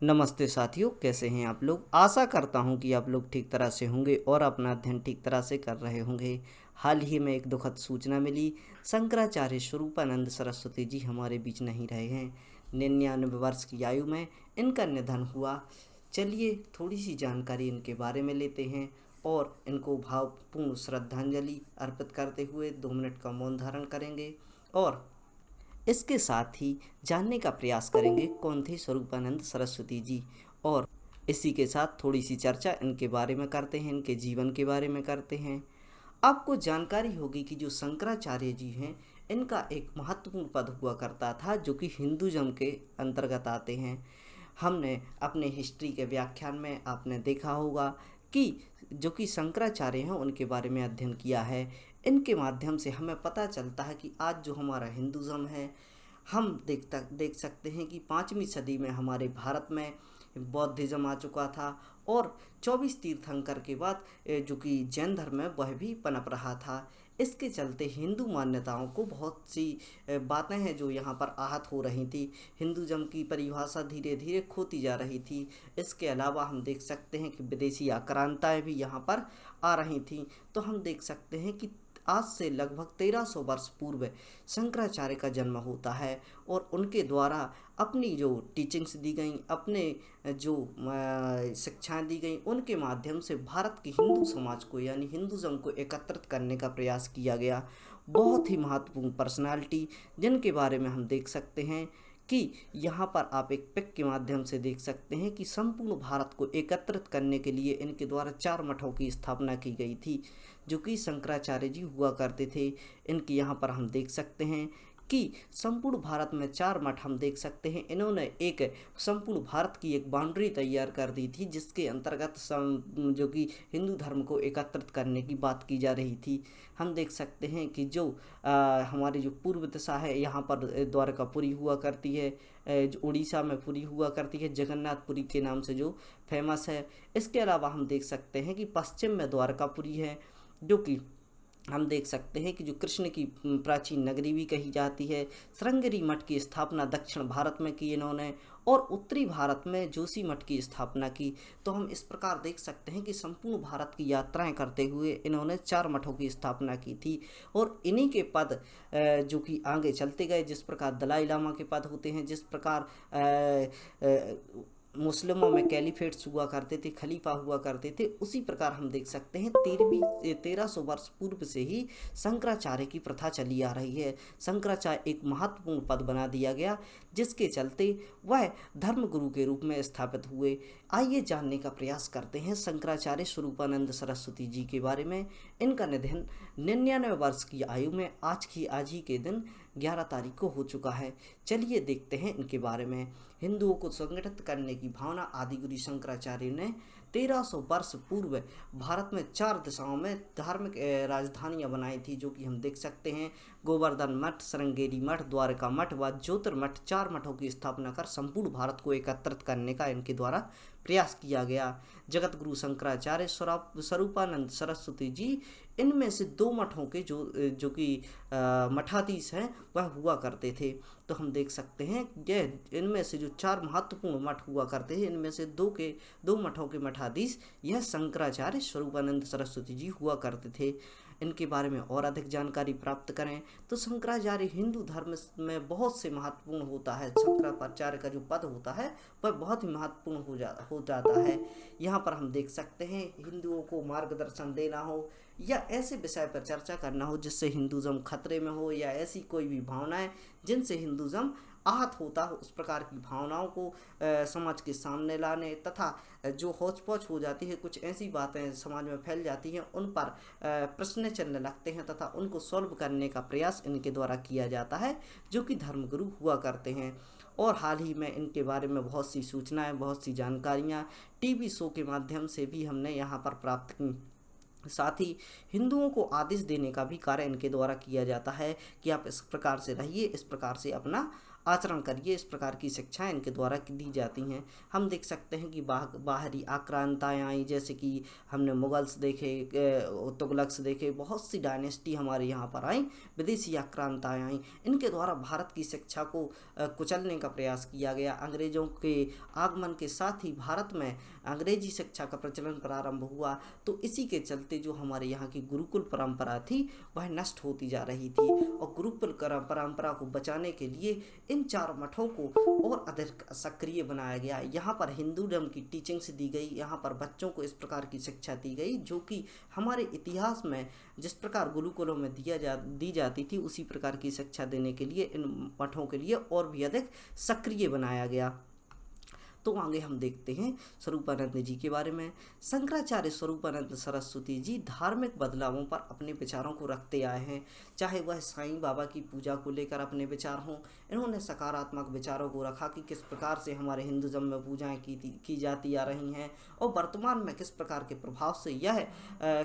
नमस्ते साथियों, कैसे हैं आप लोग। आशा करता हूं कि आप लोग ठीक तरह से होंगे और अपना अध्ययन ठीक तरह से कर रहे होंगे। हाल ही में एक दुखद सूचना मिली। शंकराचार्य स्वरूपानंद सरस्वती जी हमारे बीच नहीं रहे हैं। 99 वर्ष की आयु में इनका निधन हुआ। चलिए थोड़ी सी जानकारी इनके बारे में लेते हैं और इनको भावपूर्ण श्रद्धांजलि अर्पित करते हुए 2 मिनट का मौन धारण करेंगे और इसके साथ ही जानने का प्रयास करेंगे कौन थे स्वरूपानंद सरस्वती जी। और इसी के साथ थोड़ी सी चर्चा इनके बारे में करते हैं, इनके जीवन के बारे में करते हैं। आपको जानकारी होगी कि जो शंकराचार्य जी हैं, इनका एक महत्वपूर्ण पद हुआ करता था जो कि हिंदुज़म के अंतर्गत आते हैं। हमने अपने हिस्ट्री के व्याख्यान में आपने देखा होगा कि जो कि शंकराचार्य हैं उनके बारे में अध्ययन किया है। इनके माध्यम से हमें पता चलता है कि आज जो हमारा हिंदुज़म है, हम देख सकते हैं कि 5वीं सदी में हमारे भारत में बौद्धिज़्म आ चुका था और 24 तीर्थंकर के बाद जो कि जैन धर्म है वह भी पनप रहा था। इसके चलते हिंदू मान्यताओं को बहुत सी बातें हैं जो यहाँ पर आहत हो रही थी। हिंदुज़म की परिभाषा धीरे धीरे खोती जा रही थी। इसके अलावा हम देख सकते हैं कि विदेशी आक्रांताएँ भी यहाँ पर आ रही थीं। तो हम देख सकते हैं कि आज से लगभग 1300 वर्ष पूर्व शंकराचार्य का जन्म होता है और उनके द्वारा अपनी जो टीचिंग्स दी गई, अपने जो शिक्षाएं दी गई, उनके माध्यम से भारत के हिंदू समाज को यानी हिंदुज़म को एकत्रित करने का प्रयास किया गया। बहुत ही महत्वपूर्ण पर्सनालिटी जिनके बारे में हम देख सकते हैं कि यहाँ पर आप एक पिक के माध्यम से देख सकते हैं कि संपूर्ण भारत को एकत्रित करने के लिए इनके द्वारा 4 मठों की स्थापना की गई थी जो कि शंकराचार्य जी हुआ करते थे। इनकी यहाँ पर हम देख सकते हैं कि संपूर्ण भारत में 4 मठ हम देख सकते हैं। इन्होंने एक संपूर्ण भारत की एक बाउंड्री तैयार कर दी थी जिसके अंतर्गत जो कि हिंदू धर्म को एकत्रित करने की बात की जा रही थी। हम देख सकते हैं कि जो हमारी जो पूर्व दिशा है यहाँ पर द्वारकापुरी हुआ करती है, जो उड़ीसा में पुरी हुआ करती है, जगन्नाथपुरी के नाम से जो फेमस है। इसके अलावा हम देख सकते हैं कि पश्चिम में द्वारकापुरी है जो कि हम देख सकते हैं कि जो कृष्ण की प्राचीन नगरी भी कही जाती है। श्रृंगेरी मठ की स्थापना दक्षिण भारत में की इन्होंने और उत्तरी भारत में जोशी मठ की स्थापना की। तो हम इस प्रकार देख सकते हैं कि संपूर्ण भारत की यात्राएं करते हुए इन्होंने 4 मठों की स्थापना की थी और इन्हीं के पद जो कि आगे चलते गए, जिस प्रकार दलाई लामा के पद होते हैं, जिस प्रकार मुस्लिमों में कैलिफेट्स हुआ करते थे, खलीफा हुआ करते थे, उसी प्रकार हम देख सकते हैं 1300 वर्ष पूर्व से ही शंकराचार्य की प्रथा चली आ रही है। शंकराचार्य एक महत्वपूर्ण पद बना दिया गया जिसके चलते वह धर्मगुरु के रूप में स्थापित हुए। आइए जानने का प्रयास करते हैं शंकराचार्य स्वरूपानंद सरस्वती जी के बारे में। इनका निधन 99 वर्ष की आयु में आज ही के दिन 11 तारीख को हो चुका है। चलिए देखते हैं इनके बारे में। हिंदुओं को संगठित करने की भावना आदिगुरु शंकराचार्य ने 1300 वर्ष पूर्व भारत में 4 दिशाओं में धार्मिक राजधानियां बनाई थी जो कि हम देख सकते हैं। गोवर्धन मठ, श्रृंगेरी मठ, द्वारका मठ व ज्योतिर्मठ, 4 मठों की स्थापना कर संपूर्ण भारत को एकत्रित करने का इनके द्वारा प्रयास किया गया। जगत गुरु शंकराचार्य स्वरूपानंद सरस्वती जी इनमें से 2 मठों के जो कि मठाधीश हैं वह हुआ करते थे। तो हम देख सकते हैं यह इनमें से जो 4 महत्वपूर्ण मठ हुआ करते हैं, इनमें से 2 मठों के मठाधीश यह शंकराचार्य स्वरूपानंद सरस्वती जी हुआ करते थे। इनके बारे में और अधिक जानकारी प्राप्त करें तो शंकराचार्य हिंदू धर्म में बहुत से महत्वपूर्ण होता है। शंकराचार्य का जो पद होता है वह बहुत ही महत्वपूर्ण हो जाता है। यहाँ पर हम देख सकते हैं हिंदुओं को मार्गदर्शन देना हो या ऐसे विषय पर चर्चा करना हो जिससे हिंदुज़म खतरे में हो या ऐसी कोई भी भावनाएं जिनसे हिंदुज़म आहत होता हो, उस प्रकार की भावनाओं को समाज के सामने लाने तथा जो होच पोच हो जाती है, कुछ ऐसी बातें समाज में फैल जाती हैं, उन पर प्रश्न चिन्ह लगते हैं तथा उनको सॉल्व करने का प्रयास इनके द्वारा किया जाता है जो कि धर्मगुरु हुआ करते हैं। और हाल ही में इनके बारे में बहुत सी सूचनाएं, बहुत सी जानकारियां टीवी शो के माध्यम से भी हमने यहाँ पर प्राप्त की। साथ ही हिंदुओं को आदेश देने का भी कार्य इनके द्वारा किया जाता है कि आप इस प्रकार से रहिए, इस प्रकार से अपना आचरण करिए। इस प्रकार की शिक्षाएं इनके द्वारा दी जाती हैं। हम देख सकते हैं कि बाहरी आक्रांताएँ आई, जैसे कि हमने मुगल्स देखे, तुगलक्स देखे, बहुत सी डायनेस्टी हमारे यहाँ पर आई, विदेशी आक्रांताएँ आई। इनके द्वारा भारत की शिक्षा को कुचलने का प्रयास किया गया। अंग्रेज़ों के आगमन के साथ ही भारत में अंग्रेजी शिक्षा का प्रचलन प्रारंभ हुआ। तो इसी के चलते जो हमारे यहाँ की गुरुकुल परंपरा थी वह नष्ट होती जा रही थी, और गुरुकुल परंपरा को बचाने के लिए इन 4 मठों को और अधिक सक्रिय बनाया गया। यहाँ पर हिंदू धर्म की टीचिंग्स दी गई, यहाँ पर बच्चों को इस प्रकार की शिक्षा दी गई जो कि हमारे इतिहास में जिस प्रकार गुरुकुलों में दी जाती थी, उसी प्रकार की शिक्षा देने के लिए इन मठों के लिए और भी अधिक सक्रिय बनाया गया। तो आगे हम देखते हैं स्वरूपानंद जी के बारे में। शंकराचार्य स्वरूपानंद सरस्वती जी धार्मिक बदलावों पर अपने विचारों को रखते आए हैं, चाहे वह साईं बाबा की पूजा को लेकर अपने विचार हों। इन्होंने सकारात्मक विचारों को रखा कि किस प्रकार से हमारे हिंदुज़म में पूजाएं की जाती आ रही हैं, और वर्तमान में किस प्रकार के प्रभाव से यह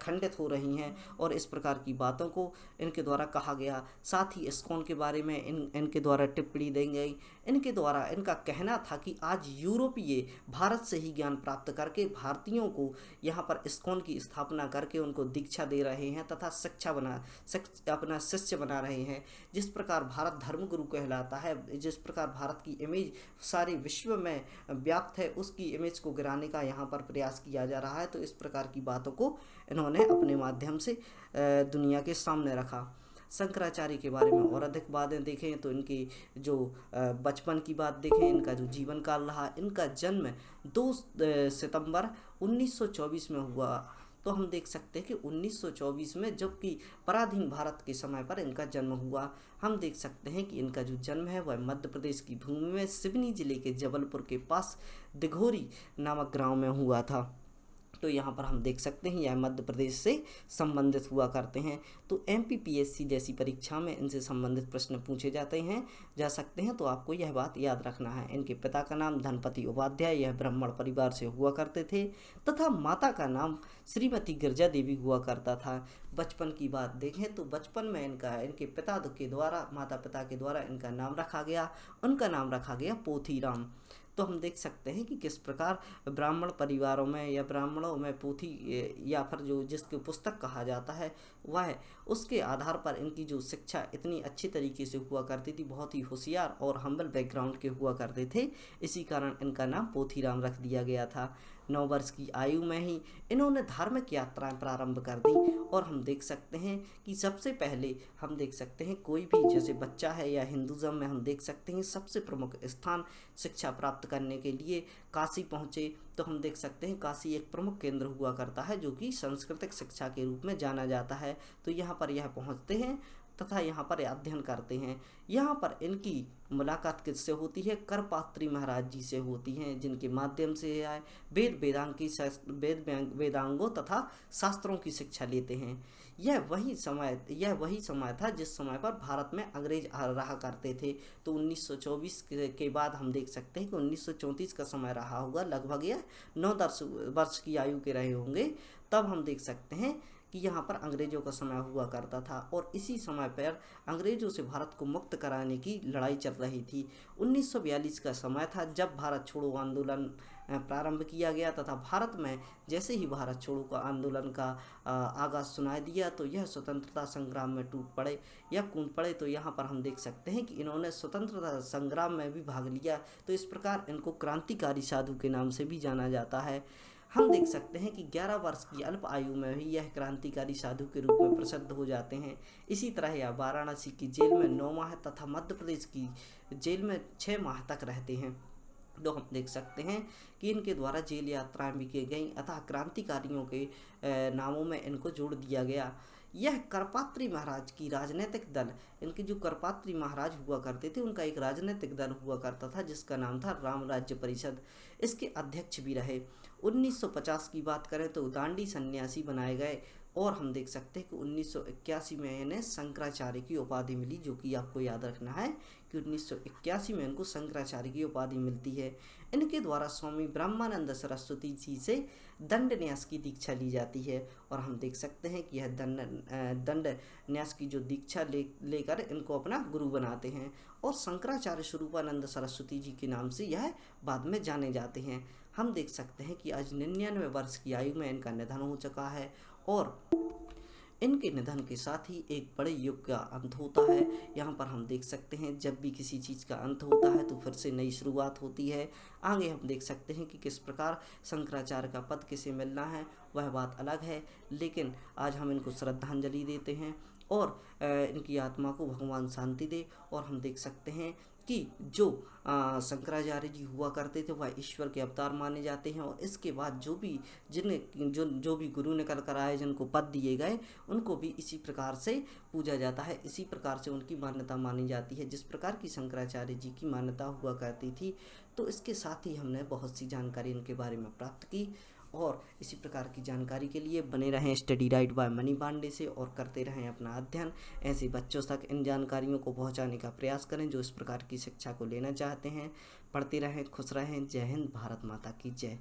खंडित हो रही हैं, और इस प्रकार की बातों को इनके द्वारा कहा गया। साथ ही इस्कॉन के बारे में इनके द्वारा टिप्पणी दी गई। इनके द्वारा इनका कहना था कि आज यूरोपीय भारत से ही ज्ञान प्राप्त करके भारतीयों को यहाँ पर इस्कॉन की स्थापना करके उनको दीक्षा दे रहे हैं तथा अपना शिष्य बना रहे हैं। जिस प्रकार भारत धर्मगुरु कहलाता है, जिस प्रकार भारत की इमेज सारे विश्व में व्याप्त है, उसकी इमेज को गिराने का यहाँ पर प्रयास किया जा रहा है। तो इस प्रकार की बातों को इन्होंने अपने माध्यम से दुनिया के सामने रखा। शंकराचार्य के बारे में और अधिक बातें देखें तो इनकी जो बचपन की बात देखें, इनका जो जीवन काल रहा, इनका जन्म 2 सितंबर 1924 में हुआ। तो हम देख सकते हैं कि 1924 में, जबकि पराधीन भारत के समय पर इनका जन्म हुआ। हम देख सकते हैं कि इनका जो जन्म है वह मध्य प्रदेश की भूमि में सिवनी जिले के जबलपुर के पास दिघोरी नामक गांव में हुआ था। तो यहाँ पर हम देख सकते हैं यह मध्य प्रदेश से संबंधित हुआ करते हैं। तो MPPSC जैसी परीक्षा में इनसे संबंधित प्रश्न पूछे जा सकते हैं। तो आपको यह बात याद रखना है। इनके पिता का नाम धनपति उपाध्याय, यह ब्राह्मण परिवार से हुआ करते थे, तथा माता का नाम श्रीमती गिरजा देवी हुआ करता था। बचपन की बात देखें तो बचपन में इनके माता पिता के द्वारा इनका नाम रखा गया। उनका नाम रखा गया पोथीराम। तो हम देख सकते हैं कि किस प्रकार ब्राह्मण परिवारों में या ब्राह्मणों में पोथी या फिर जो जिसको पुस्तक कहा जाता है वह, उसके आधार पर इनकी जो शिक्षा इतनी अच्छी तरीके से हुआ करती थी। बहुत ही होशियार और हम्बल बैकग्राउंड के हुआ करते थे, इसी कारण इनका नाम पोथीराम रख दिया गया था। 9 वर्ष की आयु में ही इन्होंने धार्मिक यात्राएं प्रारंभ कर दी। और हम देख सकते हैं कि सबसे पहले हम देख सकते हैं कोई भी जैसे बच्चा है या हिंदुज़म में हम देख सकते हैं सबसे प्रमुख स्थान शिक्षा प्राप्त करने के लिए काशी पहुँचे। तो हम देख सकते हैं काशी एक प्रमुख केंद्र हुआ करता है जो कि सांस्कृतिक शिक्षा के रूप में जाना जाता है। तो यहाँ पर यह पहुँचते हैं तथा यहाँ पर अध्ययन करते हैं। यहाँ पर इनकी मुलाकात किससे होती है? करपात्री महाराज जी से होती हैं, जिनके माध्यम से यह वेदांगों तथा शास्त्रों की शिक्षा लेते हैं। यह वही समय था जिस समय पर भारत में अंग्रेज रहा करते थे। तो 1924 के बाद हम देख सकते हैं कि 1934 का समय रहा होगा, लगभग यह 9-10 वर्ष की आयु के रहे होंगे। तब हम देख सकते हैं कि यहाँ पर अंग्रेज़ों का समय हुआ करता था, और इसी समय पर अंग्रेज़ों से भारत को मुक्त कराने की लड़ाई चल रही थी। 1942 का समय था जब भारत छोड़ो आंदोलन प्रारंभ किया गया, तथा भारत में जैसे ही भारत छोड़ो का आंदोलन का आगाज़ सुनाई दिया तो यह स्वतंत्रता संग्राम में टूट पड़े या कूद पड़े। तो यहाँ पर हम देख सकते हैं कि इन्होंने स्वतंत्रता संग्राम में भी भाग लिया। तो इस प्रकार इनको क्रांतिकारी साधु के नाम से भी जाना जाता है। हम देख सकते हैं कि 11 वर्ष की अल्प आयु में ही यह क्रांतिकारी साधु के रूप में प्रसिद्ध हो जाते हैं। इसी तरह यह वाराणसी की जेल में 9 माह तथा मध्य प्रदेश की जेल में 6 माह तक रहते हैं। तो हम देख सकते हैं कि इनके द्वारा जेल यात्राएं भी की गई, अतः क्रांतिकारियों के नामों में इनको जोड़ दिया गया। यह करपात्री महाराज की राजनीतिक दल, इनके जो करपात्री महाराज हुआ करते थे उनका एक राजनीतिक दल हुआ करता था जिसका नाम था राम राज्य परिषद। इसके अध्यक्ष भी रहे। 1950 की बात करें तो दांडी सन्यासी बनाए गए, और हम देख सकते हैं कि 1981 में इन्हें शंकराचार्य की उपाधि मिली, जो कि आपको याद रखना है कि 1981 में इनको शंकराचार्य की उपाधि मिलती है। इनके द्वारा स्वामी ब्रह्मानंद सरस्वती जी से दंड न्यास की दीक्षा ली जाती है। और हम देख सकते हैं कि यह दंड न्यास की जो दीक्षा लेकर इनको अपना गुरु बनाते हैं। और शंकराचार्य स्वरूपानंद सरस्वती जी के नाम से यह बाद में जाने जाते हैं। हम देख सकते हैं कि आज 99 वर्ष की आयु में इनका निधन हो चुका है। और इनके निधन के साथ ही एक बड़े युग का अंत होता है। यहाँ पर हम देख सकते हैं जब भी किसी चीज़ का अंत होता है तो फिर से नई शुरुआत होती है। आगे हम देख सकते हैं कि किस प्रकार शंकराचार्य का पद किसे मिलना है वह बात अलग है, लेकिन आज हम इनको श्रद्धांजलि देते हैं और इनकी आत्मा को भगवान शांति दे। और हम देख सकते हैं कि जो शंकराचार्य जी हुआ करते थे वह ईश्वर के अवतार माने जाते हैं। और इसके बाद जो भी गुरु निकल कर आए, जिनको पद दिए गए, उनको भी इसी प्रकार से पूजा जाता है, इसी प्रकार से उनकी मान्यता मानी जाती है जिस प्रकार की शंकराचार्य जी की मान्यता हुआ करती थी। तो इसके साथ ही हमने बहुत सी जानकारी इनके बारे में प्राप्त की। और इसी प्रकार की जानकारी के लिए बने रहें study right by Mani Pandey से और करते रहें अपना अध्ययन। ऐसे बच्चों तक इन जानकारियों को पहुंचाने का प्रयास करें जो इस प्रकार की शिक्षा को लेना चाहते हैं। पढ़ते रहें, खुश रहें। जय हिंद, भारत माता की जय।